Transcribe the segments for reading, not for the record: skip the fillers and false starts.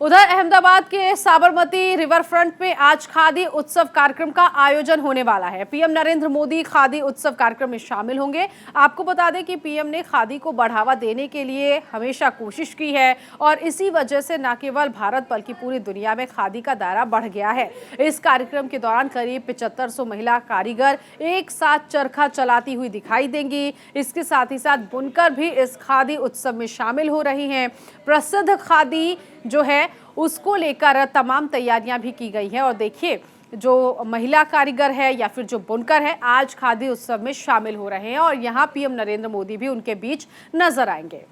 उधर अहमदाबाद के Sabarmati river front में आज खादी उत्सव कार्यक्रम का आयोजन होने वाला है। पीएम नरेंद्र मोदी खादी उत्सव कार्यक्रम में शामिल होंगे। आपको बता दें कि पीएम ने खादी को बढ़ावा देने के लिए हमेशा कोशिश की है और इसी वजह से न केवल भारत बल्कि पूरी दुनिया में खादी का दायरा बढ़ गया है। इस कार्यक्रम के दौरान करीब 7500 महिला कारीगर एक साथ चरखा चलाती हुई दिखाई देंगी। इसके साथ ही साथ बुनकर भी इस खादी उत्सव में शामिल हो रही हैं। प्रसिद्ध खादी जो है उसको लेकर तमाम तैयारियां भी की गई हैं और देखिए जो महिला कारीगर है या फिर जो बुनकर है आज खादी उत्सव में शामिल हो रहे हैं और यहां पीएम नरेंद्र मोदी भी उनके बीच नजर आएंगे।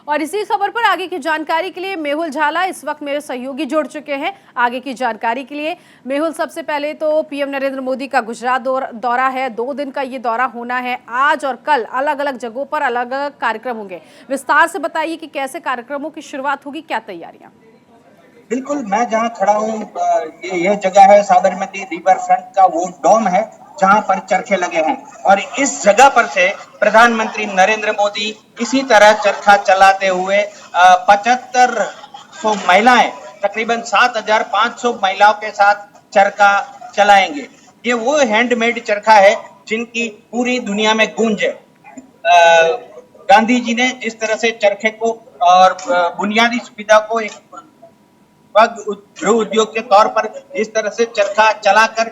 और इसी खबर पर आगे की जानकारी के लिए मेहुल झाला इस वक्त मेरे सहयोगी जुड़ चुके हैं। आगे की जानकारी के लिए मेहुल, सबसे पहले तो पीएम नरेंद्र मोदी का गुजरात दौरा है, 2 दिन का ये दौरा होना है। आज और कल अलग अलग जगहों पर अलग अलग कार्यक्रम होंगे। विस्तार से बताइए कि कैसे कार्यक्रमों की शुरुआत होगी, क्या तैयारियां? बिल्कुल, मैं जहां खड़ा हूं ये जगह है साबरमती रिवर फ्रंट का वो डोम है जहां पर चरखे लगे हैं और इस जगह पर से प्रधानमंत्री नरेंद्र मोदी इसी तरह चरखा चलाते हुए 7500 महिलाएं, तकरीबन 7500 महिलाओं के साथ चरखा चलाएंगे। ये वो हैंडमेड चरखा है जिनकी पूरी दुनिया में गूंज है। गांधी जी ने जिस तरह से चरखे को और बुनियादी सुविधा को एक गृह उद्योग के तौर पर इस तरह से चरखा चलाकर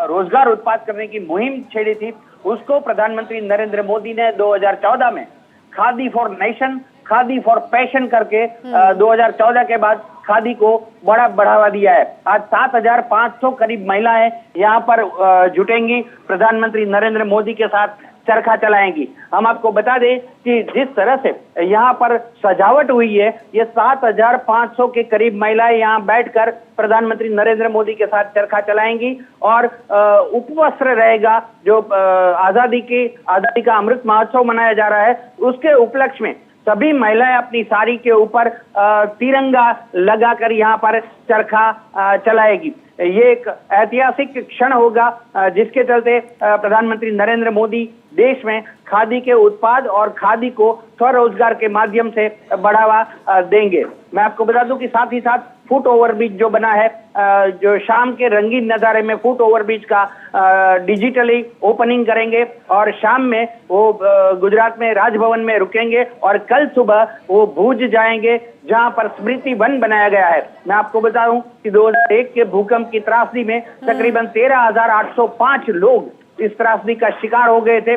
रोजगार उत्पाद करने की मुहिम छेड़ी थी, उसको प्रधानमंत्री नरेंद्र मोदी ने 2014 में khadi for nation, khadi for passion करके 2014 के बाद खादी को बड़ा बढ़ावा दिया है। आज 7500 करीब महिलाएं यहाँ पर जुटेंगी, प्रधानमंत्री नरेंद्र मोदी के साथ चरखा चलाएंगी। हम आपको बता दें कि जिस तरह से यहाँ पर सजावट हुई है, ये 7500 के करीब महिलाएं यहाँ बैठकर प्रधानमंत्री नरेंद्र मोदी के साथ चरखा चलाएंगी और उपवस्त्र रहेगा जो आजादी का अमृत महोत्सव मनाया जा रहा है, उसके उपलक्ष्य में सभी महिलाएं अपनी साड़ी के ऊपर तिरंगा लगाकर यहाँ पर चरखा चलाएगी। ये एक ऐतिहासिक क्षण होगा जिसके चलते प्रधानमंत्री नरेंद्र मोदी देश में खादी के उत्पाद और खादी को स्वरोजगार के माध्यम से बढ़ावा देंगे। मैं आपको बता दूं कि साथ ही साथ फुट ओवरब्रिज जो बना है, जो शाम के रंगीन नजारे में फुट ओवरब्रिज का डिजिटली ओपनिंग करेंगे और शाम में वो गुजरात में राजभवन में रुकेंगे और कल सुबह वो भुज जाएंगे जहां पर स्मृति वन बनाया गया है। मैं आपको बता दूं कि 2001 के भूकंप की त्रासदी में तकरीबन 13,805 लोग इस त्रासदी का शिकार हो गए थे।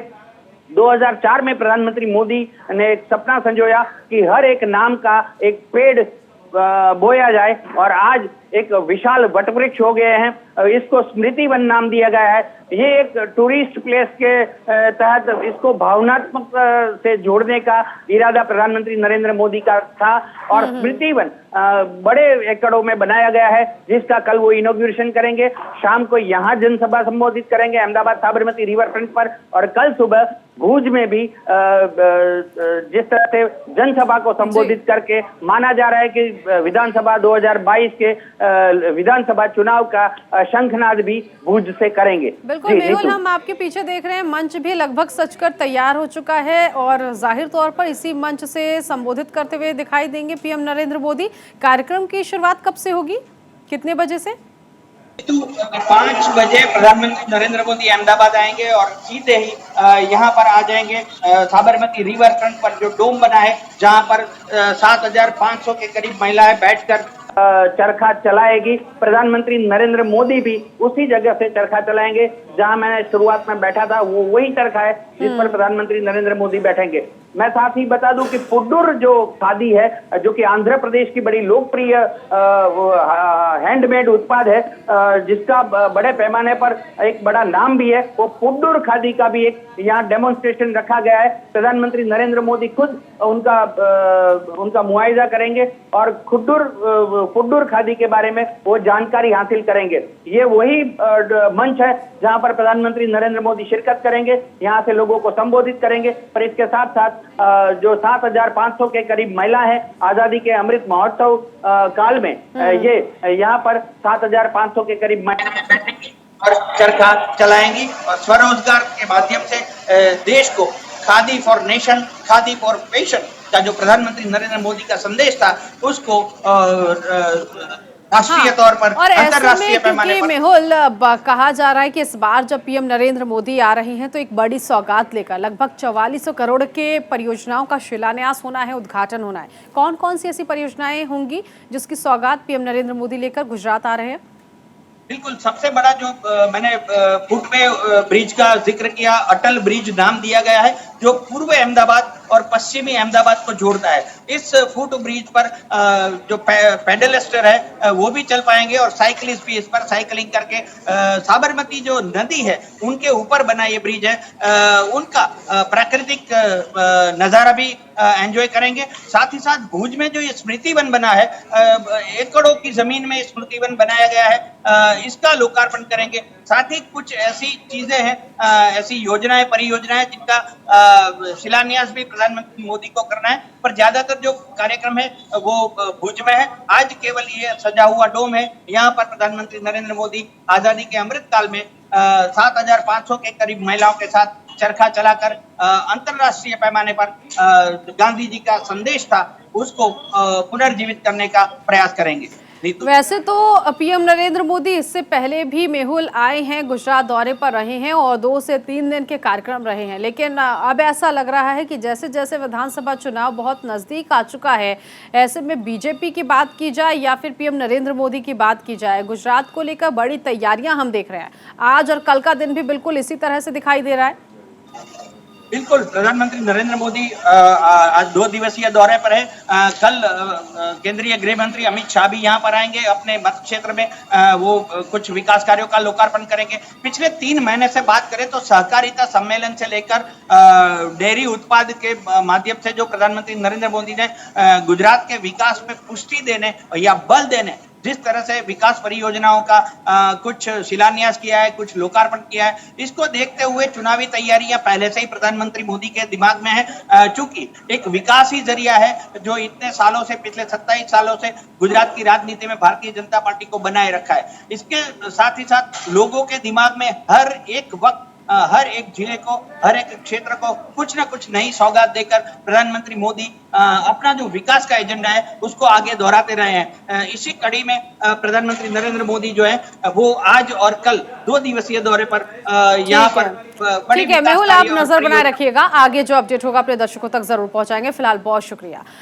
2004 में प्रधानमंत्री मोदी ने एक सपना संजोया कि हर एक नाम का एक पेड़ बोया जाए और आज एक विशाल वटवृक्ष हो गए हैं, इसको स्मृति वन नाम दिया गया है। ये एक टूरिस्ट प्लेस के तहत इसको भावनात्मक से जोड़ने का इरादा प्रधानमंत्री नरेंद्र मोदी का था और स्मृति वन बड़े एकड़ों में बनाया गया है जिसका कल वो इनॉग्रेशन करेंगे। शाम को यहाँ जनसभा संबोधित करेंगे अहमदाबाद साबरमती रिवर फ्रंट पर और कल सुबह भुज में भी जिस तरह से जनसभा को संबोधित करके माना जा रहा है कि विधानसभा 2022 के विधानसभा चुनाव का शंखनाद भी भुज से करेंगे। बिल्कुल मेहुल, हम आपके पीछे देख रहे हैं मंच भी लगभग सजकर तैयार हो चुका है और जाहिर तौर पर इसी मंच से संबोधित करते हुए दिखाई देंगे पीएम नरेंद्र मोदी। कार्यक्रम की शुरुआत कब से होगी, कितने बजे से? 5 बजे प्रधानमंत्री नरेंद्र मोदी अहमदाबाद आएंगे और सीधे ही यहाँ पर आ जाएंगे साबरमती रिवर फ्रंट पर जो डोम बना है जहाँ पर 7500 के करीब महिलाएं बैठकर चरखा चलाएगी। प्रधानमंत्री नरेंद्र मोदी भी उसी जगह से चरखा चलाएंगे जहां मैंने शुरुआत में बैठा था, वो वही चरखा है जिस पर प्रधानमंत्री नरेंद्र मोदी बैठेंगे। मैं साथ ही बता दूं कि पुड्डूर जो खादी है, जो कि आंध्र प्रदेश की बड़ी लोकप्रिय हैंडमेड उत्पाद है, जिसका बड़े पैमाने पर एक बड़ा नाम भी है, वो पुड्डूर खादी का भी एक यहाँ डेमोन्स्ट्रेशन रखा गया है। प्रधानमंत्री नरेंद्र मोदी खुद उनका मुआयजा करेंगे और पुड्डूर खादी के बारे में वो जानकारी हासिल करेंगे। ये वही मंच है जहां पर प्रधानमंत्री नरेंद्र मोदी शिरकत करेंगे, यहां से लोगों को संबोधित करेंगे। पर इसके साथ साथ जो 7500 के करीब महिला है आजादी के अमृत महोत्सव काल में ये यहाँ पर 7500 के करीब महिलाएं बैठेंगी और चरखा चलाएंगी और स्वरोजगार के माध्यम से देश को khadi for nation, khadi for fashion का जो प्रधानमंत्री नरेंद्र मोदी का संदेश था उसको राष्ट्रीय हाँ, तौर पर, और ऐसे अंतरराष्ट्रीय में पैमाने क्योंकि पर। मेहुल कहा जा रहा है कि इस बार जब पीएम नरेंद्र मोदी आ रहे हैं तो एक बड़ी सौगात लेकर लगभग 4400 करोड़ के परियोजनाओं का शिलान्यास होना है, उद्घाटन होना है। कौन कौन सी ऐसी परियोजनाएं होंगी जिसकी सौगात पीएम नरेंद्र मोदी लेकर गुजरात आ रहे हैं? बिल्कुल, सबसे बड़ा जो मैंने फुटवे ब्रिज का जिक्र किया, अटल ब्रिज नाम दिया गया है, जो पूर्व अहमदाबाद और पश्चिमी अहमदाबाद को जोड़ता है। इस फुट ब्रिज पर जो पेडलस्टर है वो भी चल पाएंगे और साइकिलिस्ट भी इस पर साइकिलिंग करके साबरमती जो नदी है उनके ऊपर बना ये ब्रिज है, उनका प्राकृतिक नजारा भी एंजॉय करेंगे। साथ ही साथ भुज में जो ये स्मृति वन बना है, एकड़ों की जमीन में स्मृति वन बनाया गया है, इसका लोकार्पण करेंगे। साथ ही कुछ ऐसी चीजें हैं, ऐसी योजनाएं, परियोजनाएं जिनका शिलान्यास भी प्रधानमंत्री मोदी को करना है, पर ज्यादातर जो कार्यक्रम है वो भुज में है। आज केवल ये सजा हुआ डोम है, यहाँ पर प्रधानमंत्री नरेंद्र मोदी आजादी के अमृत काल में 7500 के करीब महिलाओं के साथ चरखा चलाकर अंतरराष्ट्रीय पैमाने पर गांधी जी का संदेश था उसको पुनर्जीवित करने का प्रयास करेंगे। वैसे तो पीएम नरेंद्र मोदी इससे पहले भी मेहुल आए हैं, गुजरात दौरे पर रहे हैं और 2 से 3 दिन के कार्यक्रम रहे हैं, लेकिन अब ऐसा लग रहा है कि जैसे जैसे विधानसभा चुनाव बहुत नजदीक आ चुका है, ऐसे में बीजेपी की बात की जाए या फिर पीएम नरेंद्र मोदी की बात की जाए, गुजरात को लेकर बड़ी तैयारियां हम देख रहे हैं। आज और कल का दिन भी बिल्कुल इसी तरह से दिखाई दे रहा है। बिल्कुल, प्रधानमंत्री नरेंद्र मोदी आज 2 दिवसीय दौरे पर है। कल केंद्रीय गृह मंत्री अमित शाह भी यहाँ पर आएंगे, अपने मत क्षेत्र में वो कुछ विकास कार्यों का लोकार्पण करेंगे। पिछले 3 महीने से बात करें तो सहकारिता सम्मेलन से लेकर डेयरी उत्पाद के माध्यम से जो प्रधानमंत्री नरेंद्र मोदी ने गुजरात के विकास में पुष्टि देने या बल देने जिस तरह से विकास परियोजनाओं का कुछ शिलान्यास किया है, कुछ लोकार्पण किया है, इसको देखते हुए चुनावी तैयारियां पहले से ही प्रधानमंत्री मोदी के दिमाग में है। चूंकि एक विकास ही जरिया है जो इतने सालों से, पिछले 27 सालों से गुजरात की राजनीति में भारतीय जनता पार्टी को बनाए रखा है। इसके साथ ही साथ लोगों के दिमाग में हर एक वक्त, हर एक जिले को, हर एक क्षेत्र को कुछ ना कुछ नई सौगात देकर प्रधानमंत्री मोदी अपना जो विकास का एजेंडा है उसको आगे दोहराते रहे हैं। इसी कड़ी में प्रधानमंत्री नरेंद्र मोदी जो है वो आज और कल 2 दिवसीय दौरे पर यहाँ पर ठीक है मेहुल, आप नजर बनाए रखिएगा, आगे जो अपडेट होगा अपने दर्शकों तक जरूर पहुंचाएंगे। फिलहाल बहुत शुक्रिया।